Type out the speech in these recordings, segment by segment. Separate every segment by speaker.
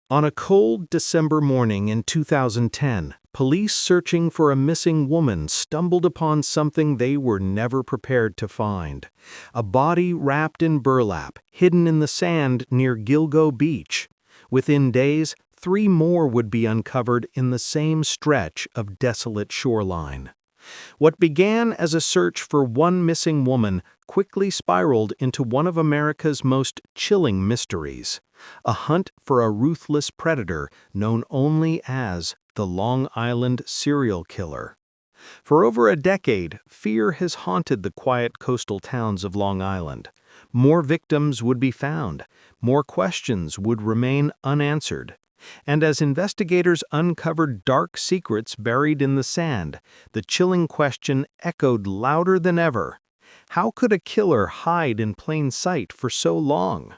Speaker 1: On a cold December morning in 2010, police searching for a missing woman stumbled upon something they were never prepared to find. A body wrapped in burlap, hidden in the sand near Gilgo Beach. Within days, 3 more would be uncovered in the same stretch of desolate shoreline. What began as a search for one missing woman quickly spiraled into one of America's most chilling mysteries, a hunt for a ruthless predator known only as the Long Island serial killer. For over a decade, fear has haunted the quiet coastal towns of Long Island. More victims would be found, more questions would remain unanswered. And as investigators uncovered dark secrets buried in the sand, the chilling question echoed louder than ever. How could a killer hide in plain sight for so long?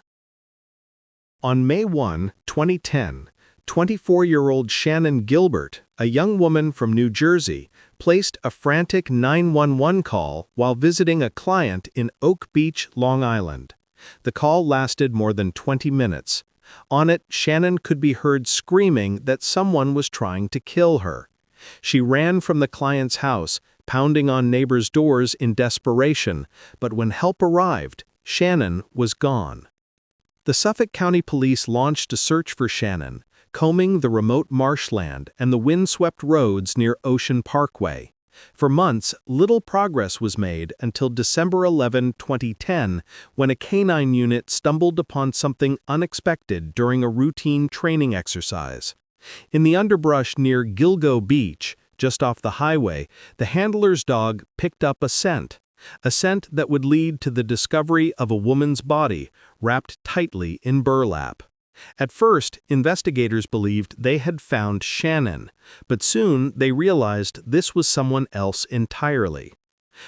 Speaker 1: On May 1, 2010, 24-year-old Shannon Gilbert, a young woman from New Jersey, placed a frantic 911 call while visiting a client in Oak Beach, Long Island. The call lasted more than 20 minutes. On it, Shannon could be heard screaming that someone was trying to kill her. She ran from the client's house, pounding on neighbors' doors in desperation, but when help arrived, Shannon was gone. The Suffolk County Police launched a search for Shannon, combing the remote marshland and the windswept roads near Ocean Parkway. For months, little progress was made until December 11, 2010, when a canine unit stumbled upon something unexpected during a routine training exercise. In the underbrush near Gilgo Beach, just off the highway, the handler's dog picked up a scent that would lead to the discovery of a woman's body wrapped tightly in burlap. At first, investigators believed they had found Shannon, but soon they realized this was someone else entirely.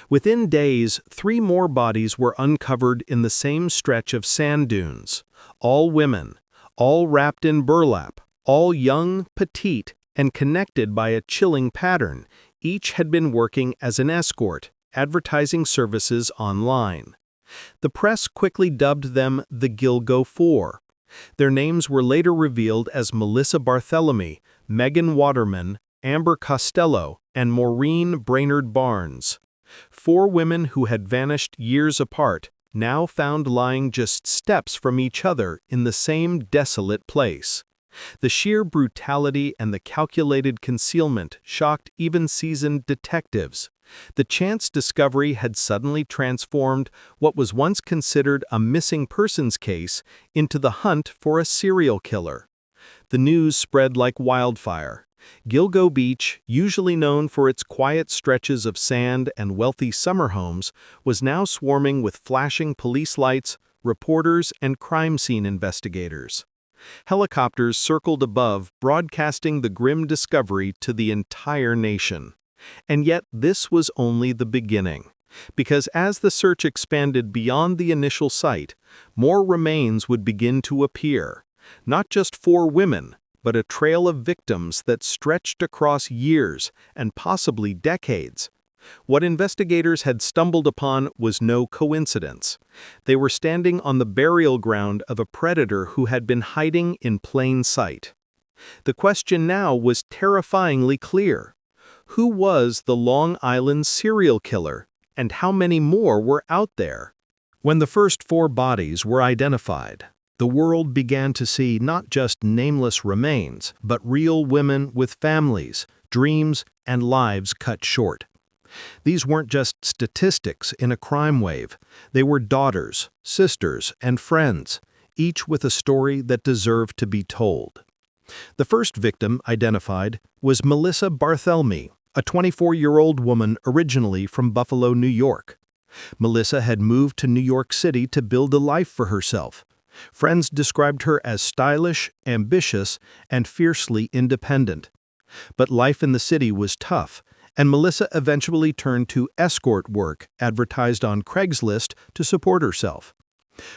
Speaker 1: Within days, 3 more bodies were uncovered in the same stretch of sand dunes. All women, all wrapped in burlap, all young, petite, and connected by a chilling pattern. Each had been working as an escort, advertising services online. The press quickly dubbed them the Gilgo Four. Their names were later revealed as Melissa Barthelemy, Megan Waterman, Amber Costello, and Maureen Brainerd Barnes. 4 women who had vanished years apart, now found lying just steps from each other in the same desolate place. The sheer brutality and the calculated concealment shocked even seasoned detectives. The chance discovery had suddenly transformed what was once considered a missing persons case into the hunt for a serial killer. The news spread like wildfire. Gilgo Beach, usually known for its quiet stretches of sand and wealthy summer homes, was now swarming with flashing police lights, reporters, and crime scene investigators. Helicopters circled above, broadcasting the grim discovery to the entire nation. And yet this was only the beginning, because as the search expanded beyond the initial site, more remains would begin to appear. Not just 4 women, but a trail of victims that stretched across years and possibly decades. What investigators had stumbled upon was no coincidence. They were standing on the burial ground of a predator who had been hiding in plain sight. The question now was terrifyingly clear. Who was the Long Island serial killer, and how many more were out there? When the first 4 bodies were identified, the world began to see not just nameless remains, but real women with families, dreams, and lives cut short. These weren't just statistics in a crime wave. They were daughters, sisters, and friends, each with a story that deserved to be told. The first victim identified was Melissa Barthelemy, a 24-year-old woman originally from Buffalo, New York. Melissa had moved to New York City to build a life for herself. Friends described her as stylish, ambitious, and fiercely independent. But life in the city was tough, and Melissa eventually turned to escort work advertised on Craigslist to support herself.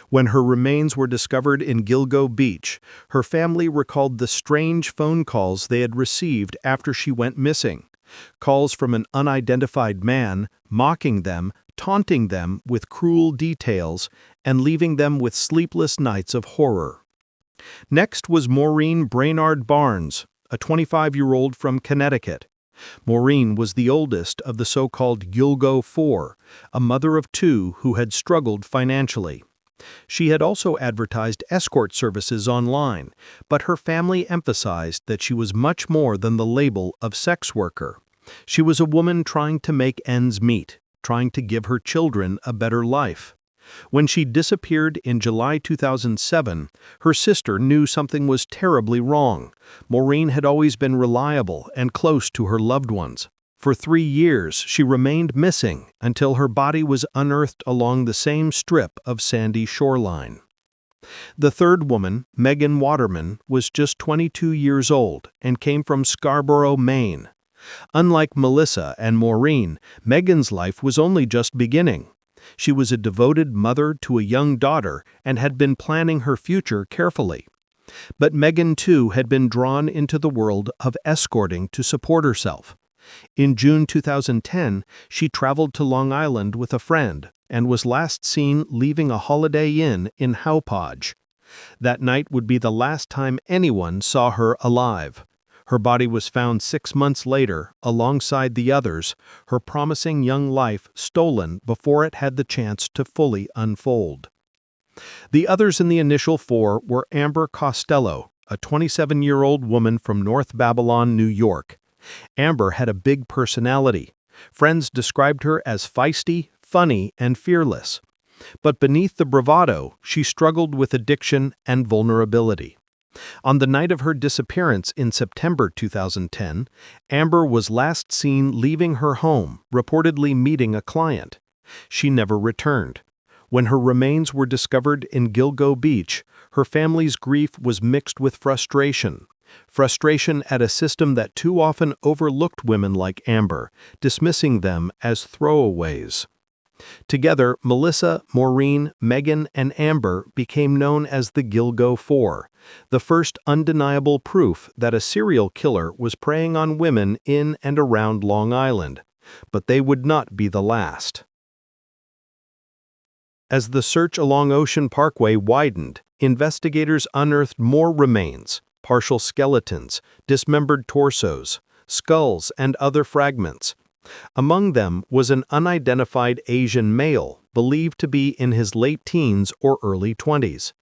Speaker 1: When her remains were discovered in Gilgo Beach, her family recalled the strange phone calls they had received after she went missing. Calls from an unidentified man, mocking them, taunting them with cruel details, and leaving them with sleepless nights of horror. Next was Maureen Brainard Barnes, a 25-year-old from Connecticut. Maureen was the oldest of the so-called Gilgo Four, a mother of two who had struggled financially. She had also advertised escort services online, but her family emphasized that she was much more than the label of sex worker. She was a woman trying to make ends meet, trying to give her children a better life. When she disappeared in July 2007, her sister knew something was terribly wrong. Maureen had always been reliable and close to her loved ones. For 3 years, she remained missing until her body was unearthed along the same strip of sandy shoreline. The third woman, Megan Waterman, was just 22 years old and came from Scarborough, Maine. Unlike Melissa and Maureen, Megan's life was only just beginning. She was a devoted mother to a young daughter and had been planning her future carefully. But Megan, too, had been drawn into the world of escorting to support herself. In June 2010, she traveled to Long Island with a friend and was last seen leaving a Holiday Inn in Hauppauge. That night would be the last time anyone saw her alive. Her body was found 6 months later, alongside the others, her promising young life stolen before it had the chance to fully unfold. The others in the initial four were Amber Costello, a 27-year-old woman from North Babylon, New York. Amber had a big personality. Friends described her as feisty, funny, and fearless. But beneath the bravado, she struggled with addiction and vulnerability. On the night of her disappearance in September 2010, Amber was last seen leaving her home, reportedly meeting a client. She never returned. When her remains were discovered in Gilgo Beach, her family's grief was mixed with frustration. Frustration at a system that too often overlooked women like Amber, dismissing them as throwaways. Together, Melissa, Maureen, Megan, and Amber became known as the Gilgo Four, the first undeniable proof that a serial killer was preying on women in and around Long Island. But they would not be the last. As the search along Ocean Parkway widened, investigators unearthed more remains, partial skeletons, dismembered torsos, skulls, and other fragments. Among them was an unidentified Asian male, believed to be in his late teens or early 20s.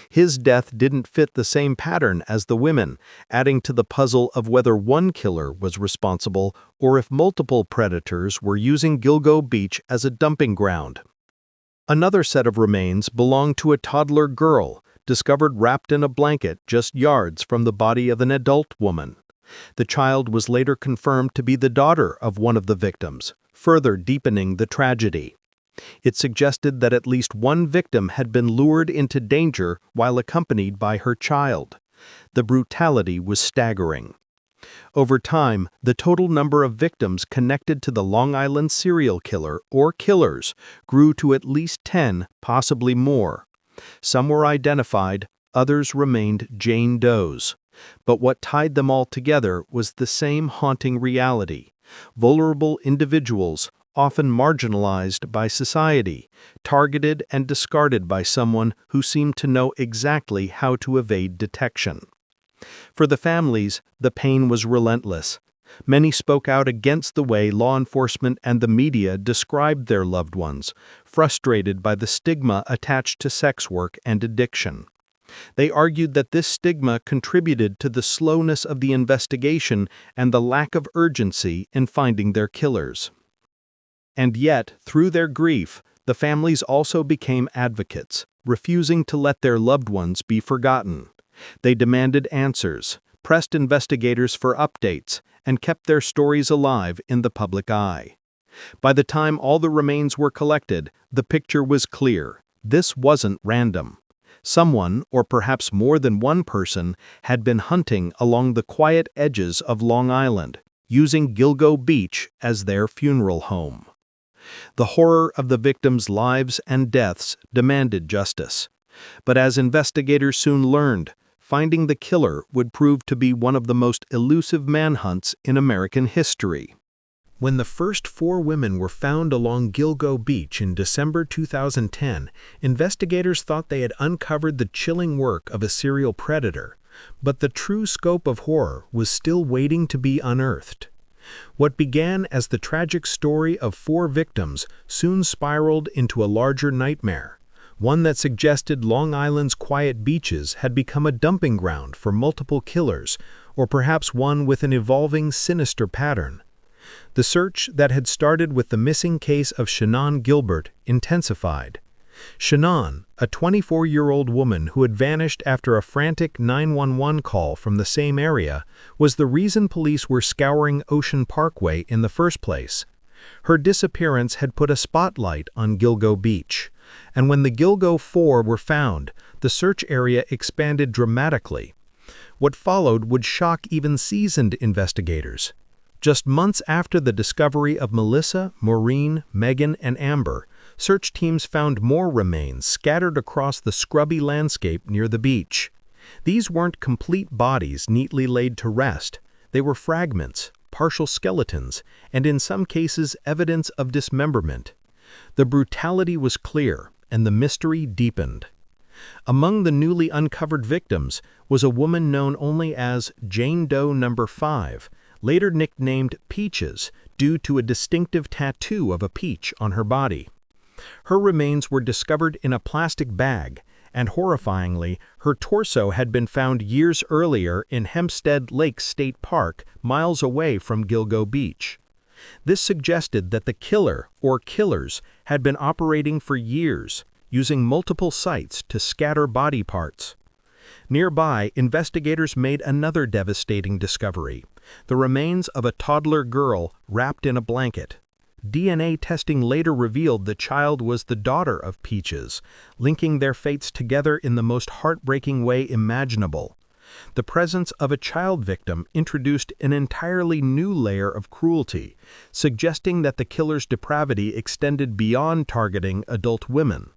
Speaker 1: His death didn't fit the same pattern as the women, adding to the puzzle of whether one killer was responsible or if multiple predators were using Gilgo Beach as a dumping ground. Another set of remains belonged to a toddler girl, discovered wrapped in a blanket just yards from the body of an adult woman. The child was later confirmed to be the daughter of one of the victims, further deepening the tragedy. It suggested that at least one victim had been lured into danger while accompanied by her child. The brutality was staggering. Over time, the total number of victims connected to the Long Island serial killer or killers grew to at least 10, possibly more. Some were identified, others remained Jane Does. But what tied them all together was the same haunting reality: vulnerable individuals, often marginalized by society, targeted and discarded by someone who seemed to know exactly how to evade detection. For the families, the pain was relentless. Many spoke out against the way law enforcement and the media described their loved ones, frustrated by the stigma attached to sex work and addiction. They argued that this stigma contributed to the slowness of the investigation and the lack of urgency in finding their killers. And yet, through their grief, the families also became advocates, refusing to let their loved ones be forgotten. They demanded answers, pressed investigators for updates, and kept their stories alive in the public eye. By the time all the remains were collected, the picture was clear. This wasn't random. Someone, or perhaps more than one person, had been hunting along the quiet edges of Long Island, using Gilgo Beach as their funeral home. The horror of the victims' lives and deaths demanded justice. But as investigators soon learned, finding the killer would prove to be one of the most elusive manhunts in American history. When the first 4 women were found along Gilgo Beach in December 2010, investigators thought they had uncovered the chilling work of a serial predator, but the true scope of horror was still waiting to be unearthed. What began as the tragic story of 4 victims soon spiraled into a larger nightmare, one that suggested Long Island's quiet beaches had become a dumping ground for multiple killers, or perhaps one with an evolving sinister pattern. The search that had started with the missing case of Shannon Gilbert intensified. Shannon, a 24-year-old woman who had vanished after a frantic 911 call from the same area, was the reason police were scouring Ocean Parkway in the first place. Her disappearance had put a spotlight on Gilgo Beach, and when the Gilgo 4 were found, the search area expanded dramatically. What followed would shock even seasoned investigators. Just months after the discovery of Melissa, Maureen, Megan, and Amber, search teams found more remains scattered across the scrubby landscape near the beach. These weren't complete bodies neatly laid to rest. They were fragments, partial skeletons, and in some cases evidence of dismemberment. The brutality was clear, and the mystery deepened. Among the newly uncovered victims was a woman known only as Jane Doe No. 5, later nicknamed Peaches due to a distinctive tattoo of a peach on her body. Her remains were discovered in a plastic bag, and horrifyingly, her torso had been found years earlier in Hempstead Lake State Park, miles away from Gilgo Beach. This suggested that the killer, or killers, had been operating for years, using multiple sites to scatter body parts. Nearby, investigators made another devastating discovery: the remains of a toddler girl wrapped in a blanket. DNA testing later revealed the child was the daughter of Peaches, linking their fates together in the most heartbreaking way imaginable. The presence of a child victim introduced an entirely new layer of cruelty, suggesting that the killer's depravity extended beyond targeting adult women.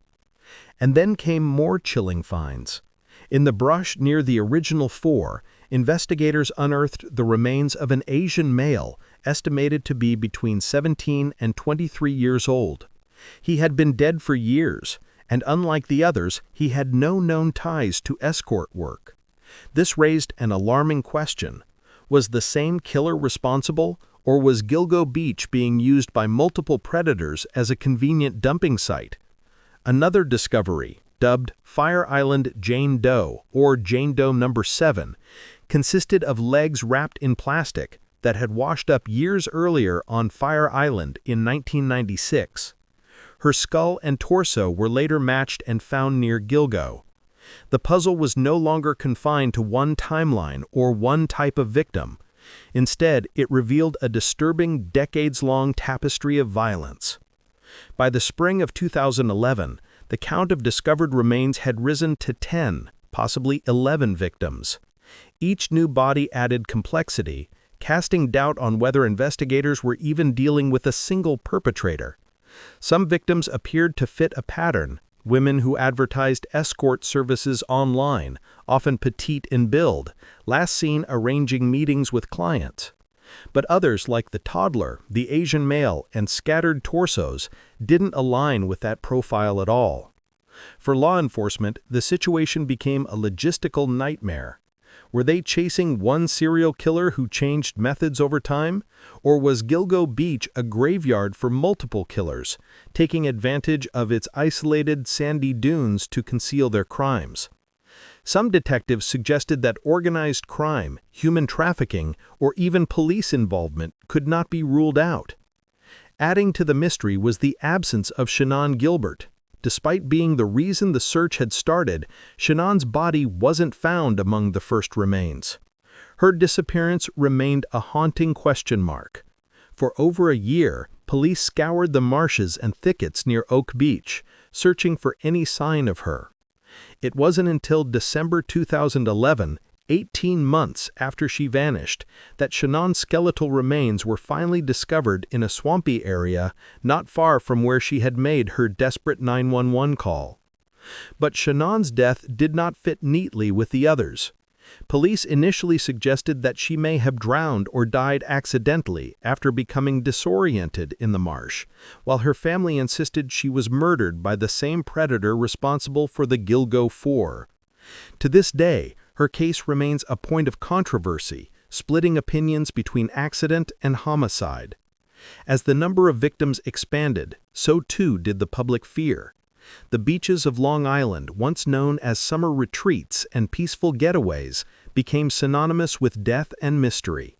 Speaker 1: And then came more chilling finds. In the brush near the original 4, investigators unearthed the remains of an Asian male estimated to be between 17 and 23 years old. He had been dead for years, and unlike the others, he had no known ties to escort work. This raised an alarming question. Was the same killer responsible, or was Gilgo Beach being used by multiple predators as a convenient dumping site? Another discovery, dubbed Fire Island Jane Doe, or Jane Doe No. 7, consisted of legs wrapped in plastic that had washed up years earlier on Fire Island in 1996. Her skull and torso were later matched and found near Gilgo. The puzzle was no longer confined to one timeline or one type of victim. Instead, it revealed a disturbing, decades-long tapestry of violence. By the spring of 2011, the count of discovered remains had risen to 10, possibly 11 victims. Each new body added complexity, casting doubt on whether investigators were even dealing with a single perpetrator. Some victims appeared to fit a pattern: women who advertised escort services online, often petite in build, last seen arranging meetings with clients. But others, like the toddler, the Asian male, and scattered torsos, didn't align with that profile at all. For law enforcement, the situation became a logistical nightmare. Were they chasing one serial killer who changed methods over time? Or was Gilgo Beach a graveyard for multiple killers, taking advantage of its isolated sandy dunes to conceal their crimes? Some detectives suggested that organized crime, human trafficking, or even police involvement could not be ruled out. Adding to the mystery was the absence of Shannon Gilbert. Despite being the reason the search had started, Shannon's body wasn't found among the first remains. Her disappearance remained a haunting question mark. For over a year, police scoured the marshes and thickets near Oak Beach, searching for any sign of her. It wasn't until December 2011, 18 months after she vanished, that Shannon's skeletal remains were finally discovered in a swampy area not far from where she had made her desperate 911 call. But Shannon's death did not fit neatly with the others. Police initially suggested that she may have drowned or died accidentally after becoming disoriented in the marsh, while her family insisted she was murdered by the same predator responsible for the Gilgo Four. To this day, her case remains a point of controversy, splitting opinions between accident and homicide. As the number of victims expanded, so too did the public fear. The beaches of Long Island, once known as summer retreats and peaceful getaways, became synonymous with death and mystery.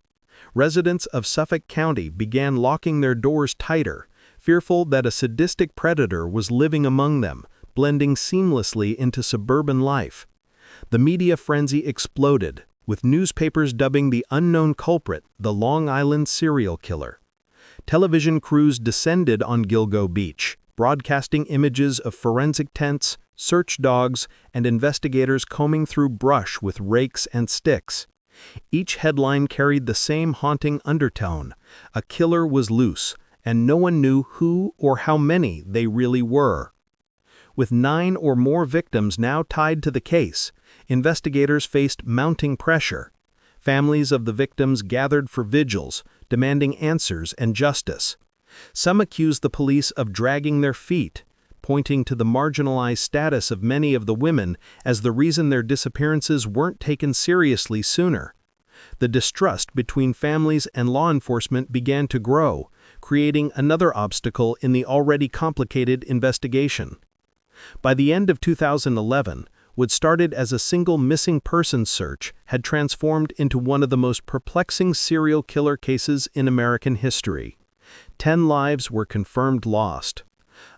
Speaker 1: Residents of Suffolk County began locking their doors tighter, fearful that a sadistic predator was living among them, blending seamlessly into suburban life. The media frenzy exploded, with newspapers dubbing the unknown culprit the Long Island serial killer. Television crews descended on Gilgo Beach, broadcasting images of forensic tents, search dogs, and investigators combing through brush with rakes and sticks. Each headline carried the same haunting undertone: a killer was loose, and no one knew who or how many they really were. With 9 or more victims now tied to the case, investigators faced mounting pressure. Families of the victims gathered for vigils, demanding answers and justice. Some accused the police of dragging their feet, pointing to the marginalized status of many of the women as the reason their disappearances weren't taken seriously sooner. The distrust between families and law enforcement began to grow, creating another obstacle in the already complicated investigation. By the end of 2011, what started as a single missing persons search had transformed into one of the most perplexing serial killer cases in American history. 10 lives were confirmed lost.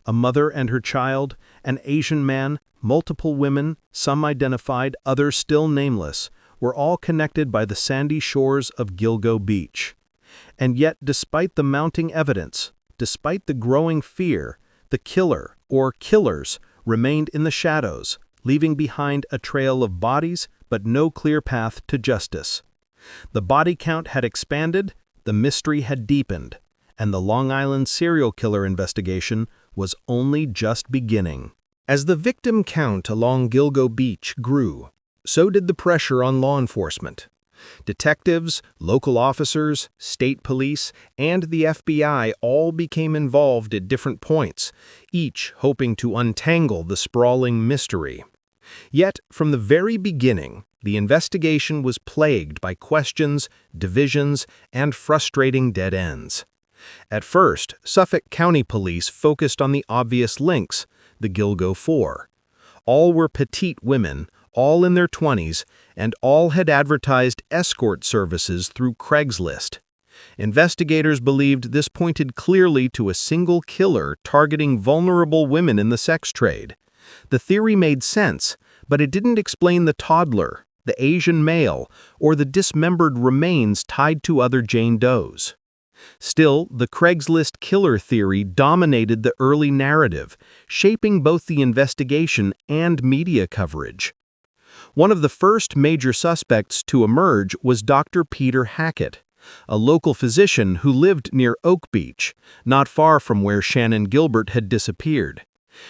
Speaker 1: A mother and her child, an Asian man, multiple women, some identified, others still nameless, were all connected by the sandy shores of Gilgo Beach. And yet, despite the mounting evidence, despite the growing fear, the killer, or killers, remained in the shadows, leaving behind a trail of bodies but no clear path to justice. The body count had expanded, the mystery had deepened, and the Long Island serial killer investigation was only just beginning. As the victim count along Gilgo Beach grew, so did the pressure on law enforcement. Detectives, local officers, state police, and the FBI all became involved at different points, each hoping to untangle the sprawling mystery. Yet, from the very beginning, the investigation was plagued by questions, divisions, and frustrating dead ends. At first, Suffolk County Police focused on the obvious links, the Gilgo Four. All were petite women, all in their 20s, and all had advertised escort services through Craigslist. Investigators believed this pointed clearly to a single killer targeting vulnerable women in the sex trade. The theory made sense, but it didn't explain the toddler, the Asian male, or the dismembered remains tied to other Jane Does. Still, the Craigslist killer theory dominated the early narrative, shaping both the investigation and media coverage. One of the first major suspects to emerge was Dr. Peter Hackett, a local physician who lived near Oak Beach, not far from where Shannan Gilbert had disappeared.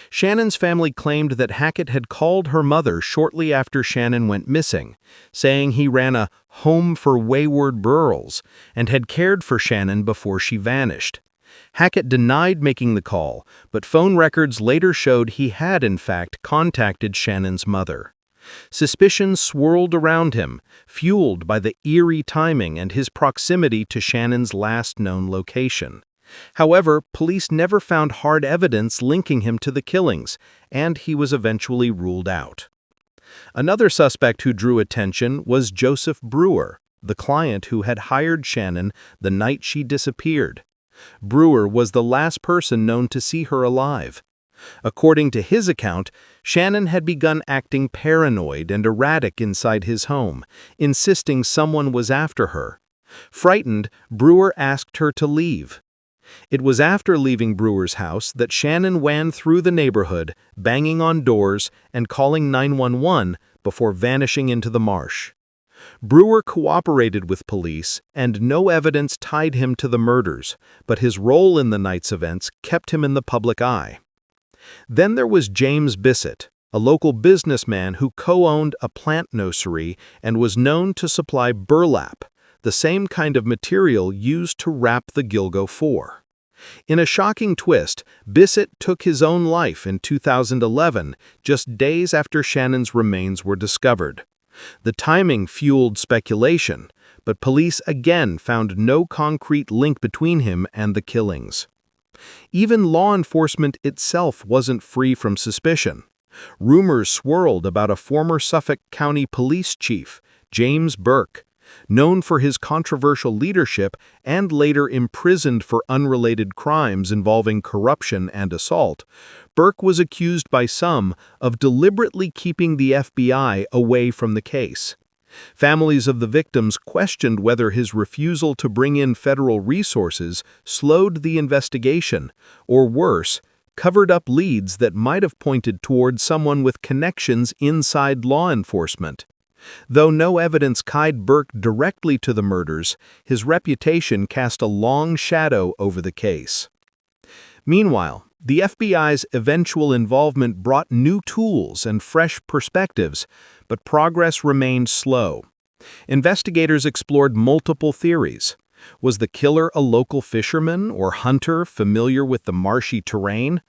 Speaker 1: Shannan's family claimed that Hackett had called her mother shortly after Shannan went missing, saying he ran a home for wayward girls and had cared for Shannan before she vanished. Hackett denied making the call, but phone records later showed he had in fact contacted Shannan's mother. Suspicion swirled around him, fueled by the eerie timing and his proximity to Shannan's last known location. However, police never found hard evidence linking him to the killings, and he was eventually ruled out. Another suspect who drew attention was Joseph Brewer, the client who had hired Shannan the night she disappeared. Brewer was the last person known to see her alive. According to his account, Shannan had begun acting paranoid and erratic inside his home, insisting someone was after her. Frightened, Brewer asked her to leave. It was after leaving Brewer's house that Shannan ran through the neighborhood, banging on doors and calling 911 before vanishing into the marsh. Brewer cooperated with police, and no evidence tied him to the murders, but his role in the night's events kept him in the public eye. Then there was James Bissett, a local businessman who co-owned a plant nursery and was known to supply burlap, the same kind of material used to wrap the Gilgo 4. In a shocking twist, Bissett took his own life in 2011, just days after Shannon's remains were discovered. The timing fueled speculation, but police again found no concrete link between him and the killings. Even law enforcement itself wasn't free from suspicion. Rumors swirled about a former Suffolk County police chief, James Burke. Known for his controversial leadership and later imprisoned for unrelated crimes involving corruption and assault, Burke was accused by some of deliberately keeping the FBI away from the case. Families of the victims questioned whether his refusal to bring in federal resources slowed the investigation, or worse, covered up leads that might have pointed toward someone with connections inside law enforcement. Though no evidence tied Burke directly to the murders, his reputation cast a long shadow over the case. Meanwhile, the FBI's eventual involvement brought new tools and fresh perspectives, but progress remained slow. Investigators explored multiple theories. Was the killer a local fisherman or hunter familiar with the marshy terrain?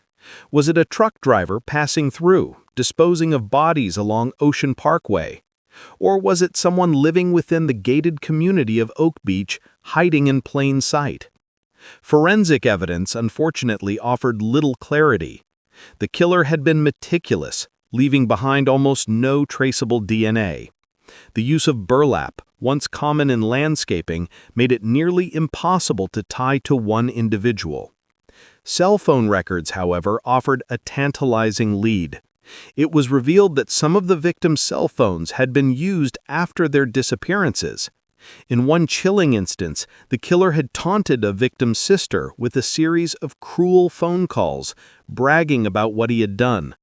Speaker 1: Was it a truck driver passing through, disposing of bodies along Ocean Parkway? Or was it someone living within the gated community of Oak Beach, hiding in plain sight? Forensic evidence, unfortunately, offered little clarity. The killer had been meticulous, leaving behind almost no traceable DNA. The use of burlap, once common in landscaping, made it nearly impossible to tie to one individual. Cell phone records, however, offered a tantalizing lead. It was revealed that some of the victims' cell phones had been used after their disappearances. In one chilling instance, the killer had taunted a victim's sister with a series of cruel phone calls, bragging about what he had done.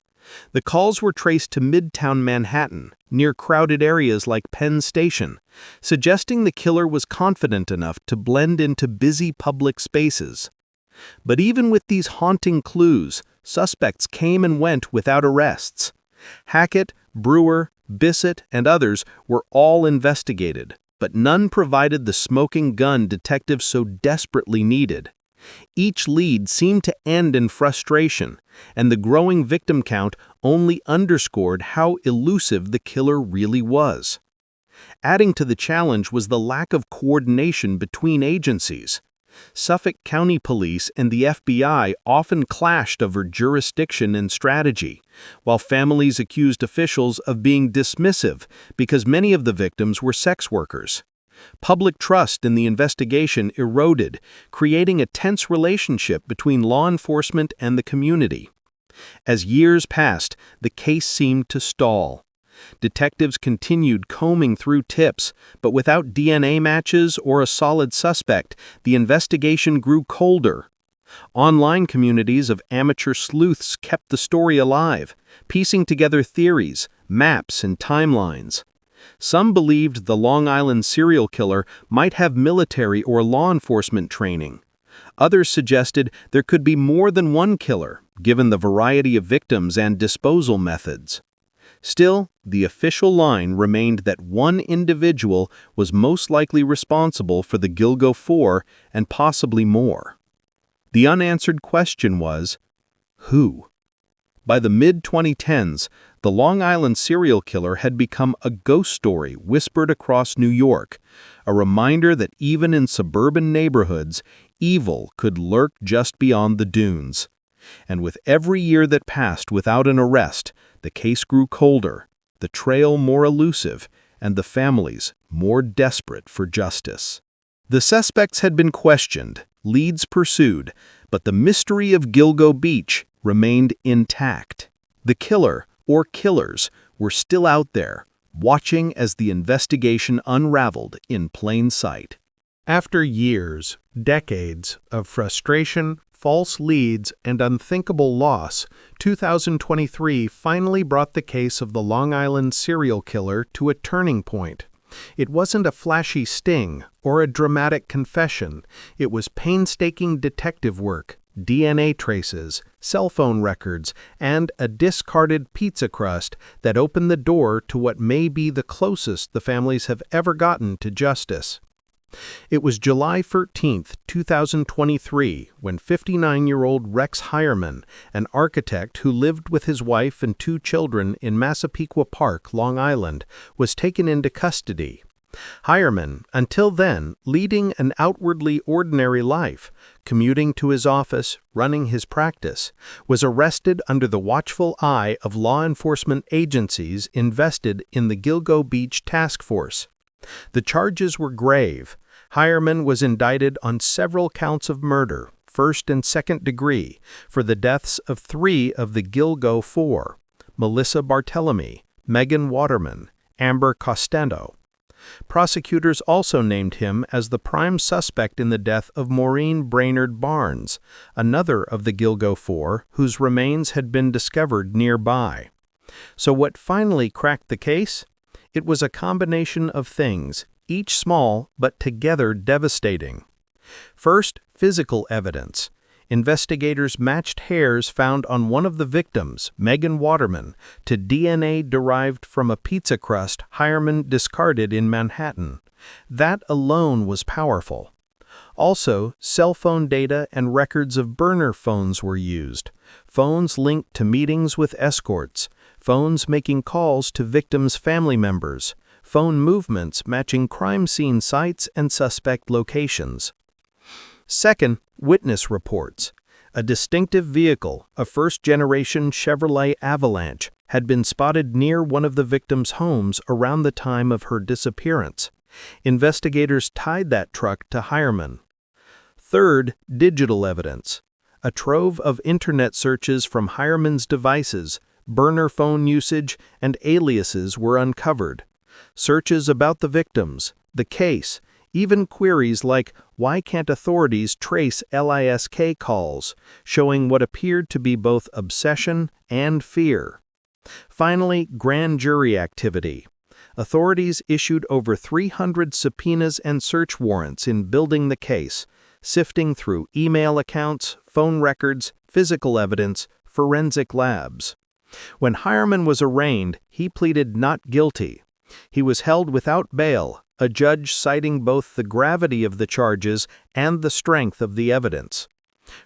Speaker 1: The calls were traced to Midtown Manhattan, near crowded areas like Penn Station, suggesting the killer was confident enough to blend into busy public spaces. But even with these haunting clues, suspects came and went without arrests. Hackett, Brewer, Bissett, and others were all investigated, but none provided the smoking gun detectives so desperately needed. Each lead seemed to end in frustration, and the growing victim count only underscored how elusive the killer really was. Adding to the challenge was the lack of coordination between agencies. Suffolk County Police and the FBI often clashed over jurisdiction and strategy, while families accused officials of being dismissive because many of the victims were sex workers. Public trust in the investigation eroded, creating a tense relationship between law enforcement and the community. As years passed, the case seemed to stall. Detectives continued combing through tips, but without DNA matches or a solid suspect, the investigation grew colder. Online communities of amateur sleuths kept the story alive, piecing together theories, maps, and timelines. Some believed the Long Island serial killer might have military or law enforcement training. Others suggested there could be more than one killer, given the variety of victims and disposal methods. Still, the official line remained that one individual was most likely responsible for the Gilgo 4 and possibly more. The unanswered question was, who? By the mid-2010s, the Long Island serial killer had become a ghost story whispered across New York, a reminder that even in suburban neighborhoods, evil could lurk just beyond the dunes. And with every year that passed without an arrest, the case grew colder, the trail more elusive, and the families more desperate for justice. The suspects had been questioned, leads pursued, but the mystery of Gilgo Beach remained intact. The killer, or killers, were still out there, watching as the investigation unraveled in plain sight. After years, decades of frustration, false leads, and unthinkable loss, 2023 finally brought the case of the Long Island serial killer to a turning point. It wasn't a flashy sting or a dramatic confession. It was painstaking detective work, DNA traces, cell phone records, and a discarded pizza crust that opened the door to what may be the closest the families have ever gotten to justice. It was July 13, 2023, when 59-year-old Rex Heuermann, an architect who lived with his wife and 2 children in Massapequa Park, Long Island, was taken into custody. Heuermann, until then, leading an outwardly ordinary life, commuting to his office, running his practice, was arrested under the watchful eye of law enforcement agencies invested in the Gilgo Beach Task Force. The charges were grave. Heuermann was indicted on several counts of murder, first and second degree, for the deaths of 3 of the Gilgo Four: Melissa Barthelemy, Megan Waterman, Amber Costello. Prosecutors also named him as the prime suspect in the death of Maureen Brainerd Barnes, another of the Gilgo Four whose remains had been discovered nearby. So what finally cracked the case? It was a combination of things, each small but together devastating. First, physical evidence. Investigators matched hairs found on one of the victims, Megan Waterman, to DNA derived from a pizza crust Heuermann discarded in Manhattan. That alone was powerful. Also, cell phone data and records of burner phones were used, phones linked to meetings with escorts, phones making calls to victims' family members, phone movements matching crime scene sites and suspect locations. Second, witness reports. A distinctive vehicle, a first-generation Chevrolet Avalanche, had been spotted near one of the victims' homes around the time of her disappearance. Investigators tied that truck to Heuermann. Third, digital evidence. A trove of internet searches from Heuermann's devices, burner phone usage, and aliases were uncovered. Searches about the victims, the case, even queries like, "Why can't authorities trace LISK calls?" showing what appeared to be both obsession and fear. Finally, grand jury activity. Authorities issued over 300 subpoenas and search warrants in building the case, sifting through email accounts, phone records, physical evidence, forensic labs. When Heuermann was arraigned, he pleaded not guilty. He was held without bail, a judge citing both the gravity of the charges and the strength of the evidence.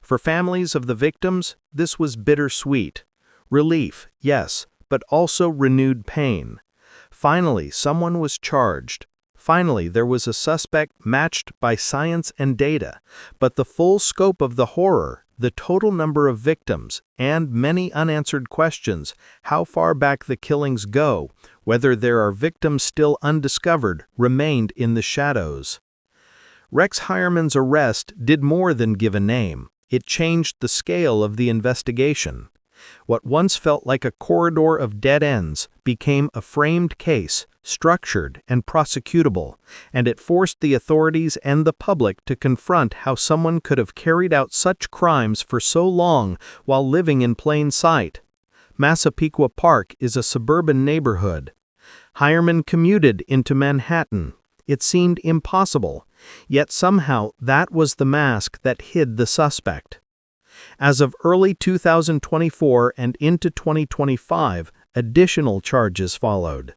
Speaker 1: For families of the victims, this was bittersweet. Relief, yes, but also renewed pain. Finally, someone was charged. Finally, there was a suspect matched by science and data, but the full scope of the horror, the total number of victims, and many unanswered questions, how far back the killings go, whether there are victims still undiscovered, remained in the shadows. Rex Heuermann's arrest did more than give a name. It changed the scale of the investigation. What once felt like a corridor of dead ends became a framed case, structured and prosecutable, and it forced the authorities and the public to confront how someone could have carried out such crimes for so long while living in plain sight. Massapequa Park is a suburban neighborhood. Heuermann commuted into Manhattan. It seemed impossible, yet somehow that was the mask that hid the suspect. As of early 2024 and into 2025, additional charges followed.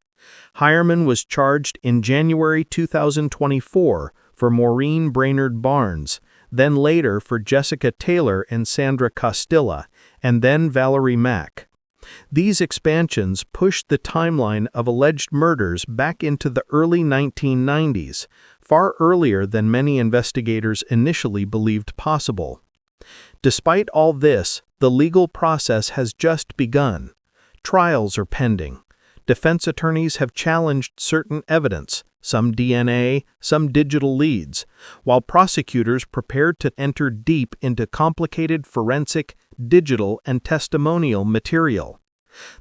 Speaker 1: Heuermann was charged in January 2024 for Maureen Brainerd Barnes, then later for Jessica Taylor and Sandra Costilla, and then Valerie Mack. These expansions pushed the timeline of alleged murders back into the early 1990s, far earlier than many investigators initially believed possible. Despite all this, the legal process has just begun. Trials are pending. Defense attorneys have challenged certain evidence, some DNA, some digital leads, while prosecutors prepare to enter deep into complicated forensic, digital, and testimonial material.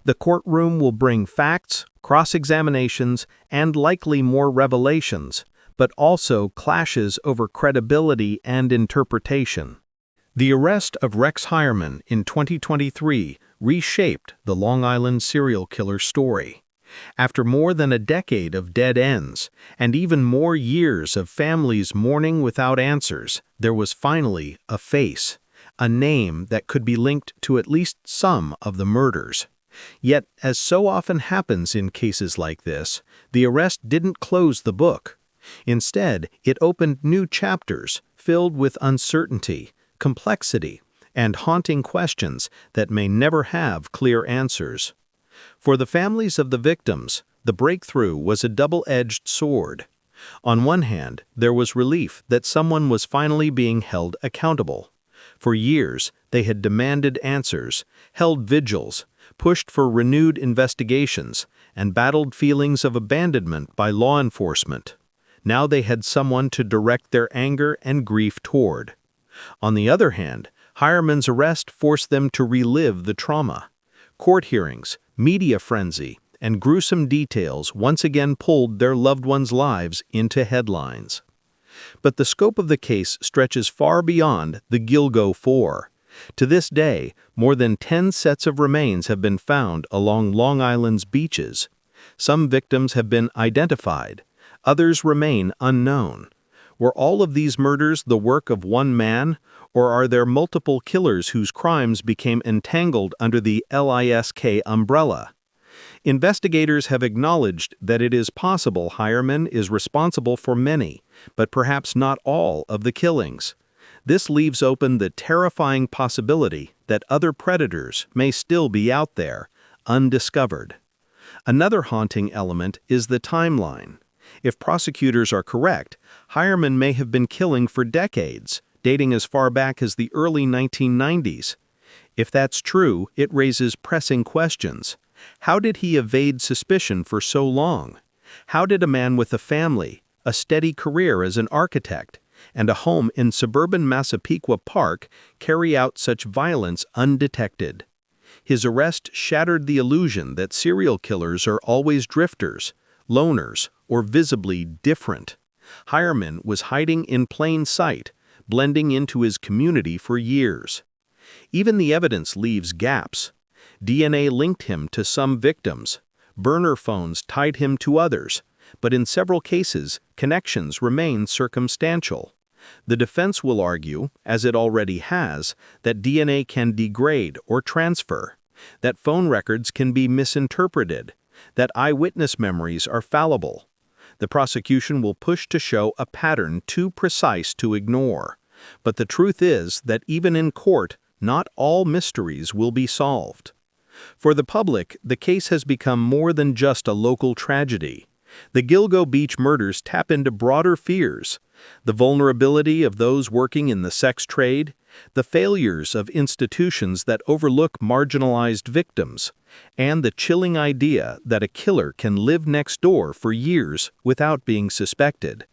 Speaker 1: The courtroom will bring facts, cross-examinations, and likely more revelations, but also clashes over credibility and interpretation. The arrest of Rex Heuermann in 2023 reshaped the Long Island serial killer story. After more than a decade of dead ends, and even more years of families mourning without answers, there was finally a face, a name that could be linked to at least some of the murders. Yet, as so often happens in cases like this, the arrest didn't close the book. Instead, it opened new chapters filled with uncertainty, complexity, and haunting questions that may never have clear answers. For the families of the victims, the breakthrough was a double-edged sword. On one hand, there was relief that someone was finally being held accountable. For years, they had demanded answers, held vigils, pushed for renewed investigations, and battled feelings of abandonment by law enforcement. Now they had someone to direct their anger and grief toward. On the other hand, Hireman's arrest forced them to relive the trauma. Court hearings, media frenzy, and gruesome details once again pulled their loved ones' lives into headlines. But the scope of the case stretches far beyond the Gilgo Four. To this day, more than 10 sets of remains have been found along Long Island's beaches. Some victims have been identified. Others remain unknown. Were all of these murders the work of one man, or are there multiple killers whose crimes became entangled under the LISK umbrella? Investigators have acknowledged that it is possible Hireman is responsible for many, but perhaps not all of the killings. This leaves open the terrifying possibility that other predators may still be out there, undiscovered. Another haunting element is the timeline. If prosecutors are correct, Hireman may have been killing for decades, dating as far back as the early 1990s. If that's true, it raises pressing questions. How did he evade suspicion for so long? How did a man with a family, a steady career as an architect, and a home in suburban Massapequa Park carry out such violence undetected? His arrest shattered the illusion that serial killers are always drifters, loners, or visibly different. Hireman was hiding in plain sight, blending into his community for years. Even the evidence leaves gaps. DNA linked him to some victims. Burner phones tied him to others. But in several cases, connections remain circumstantial. The defense will argue, as it already has, that DNA can degrade or transfer, that phone records can be misinterpreted, that eyewitness memories are fallible. The prosecution will push to show a pattern too precise to ignore. But the truth is that even in court, not all mysteries will be solved. For the public, the case has become more than just a local tragedy. The Gilgo Beach murders tap into broader fears: the vulnerability of those working in the sex trade, the failures of institutions that overlook marginalized victims, and the chilling idea that a killer can live next door for years without being suspected.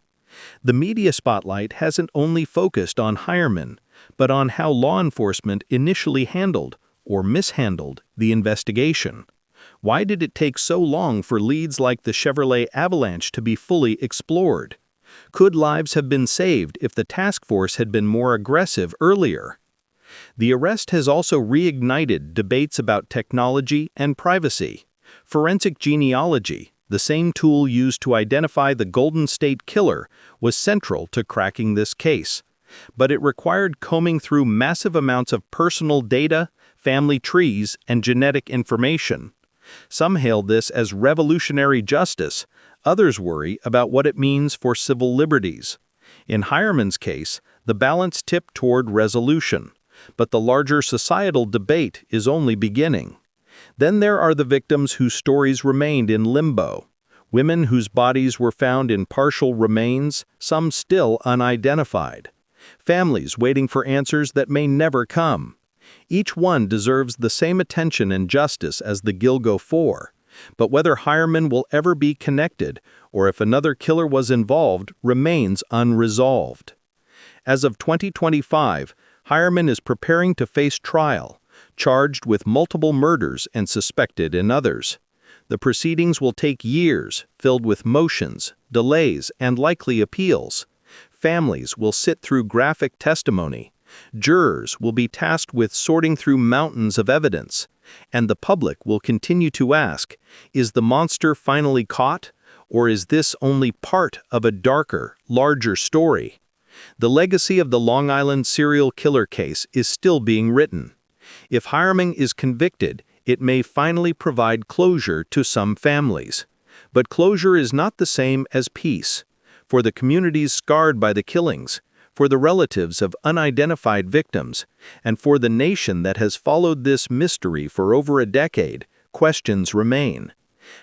Speaker 1: The media spotlight hasn't only focused on Hireman, but on how law enforcement initially handled or mishandled the investigation. Why did it take so long for leads like the Chevrolet Avalanche to be fully explored? Could lives have been saved if the task force had been more aggressive earlier? The arrest has also reignited debates about technology and privacy. Forensic genealogy, the same tool used to identify the Golden State Killer, was central to cracking this case. But it required combing through massive amounts of personal data, family trees, and genetic information. Some hail this as revolutionary justice. Others worry about what it means for civil liberties. In Hireman's case, the balance tipped toward resolution, but the larger societal debate is only beginning. Then there are the victims whose stories remained in limbo. Women whose bodies were found in partial remains, some still unidentified. Families waiting for answers that may never come. Each one deserves the same attention and justice as the Gilgo Four, but whether Hireman will ever be connected or if another killer was involved remains unresolved. As of 2025, Hireman is preparing to face trial, charged with multiple murders and suspected in others. The proceedings will take years, filled with motions, delays, and likely appeals. Families will sit through graphic testimony. Jurors will be tasked with sorting through mountains of evidence, and the public will continue to ask, is the monster finally caught, or is this only part of a darker, larger story? The legacy of the Long Island serial killer case is still being written. If Hireming is convicted, it may finally provide closure to some families. But closure is not the same as peace. For the communities scarred by the killings, for the relatives of unidentified victims, and for the nation that has followed this mystery for over a decade, questions remain.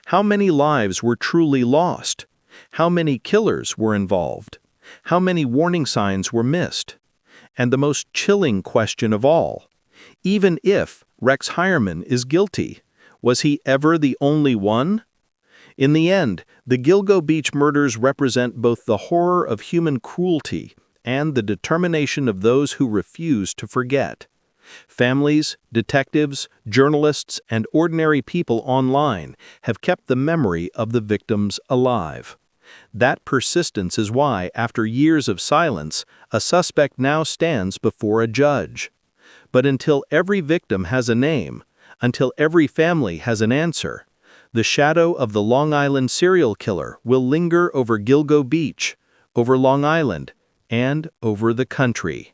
Speaker 1: How many lives were truly lost? How many killers were involved? How many warning signs were missed? And the most chilling question of all, even if Rex Heuermann is guilty, was he ever the only one? In the end, the Gilgo Beach murders represent both the horror of human cruelty and the determination of those who refuse to forget. Families, detectives, journalists, and ordinary people online have kept the memory of the victims alive. That persistence is why, after years of silence, a suspect now stands before a judge. But until every victim has a name, until every family has an answer, the shadow of the Long Island serial killer will linger over Gilgo Beach, over Long Island, and over the country.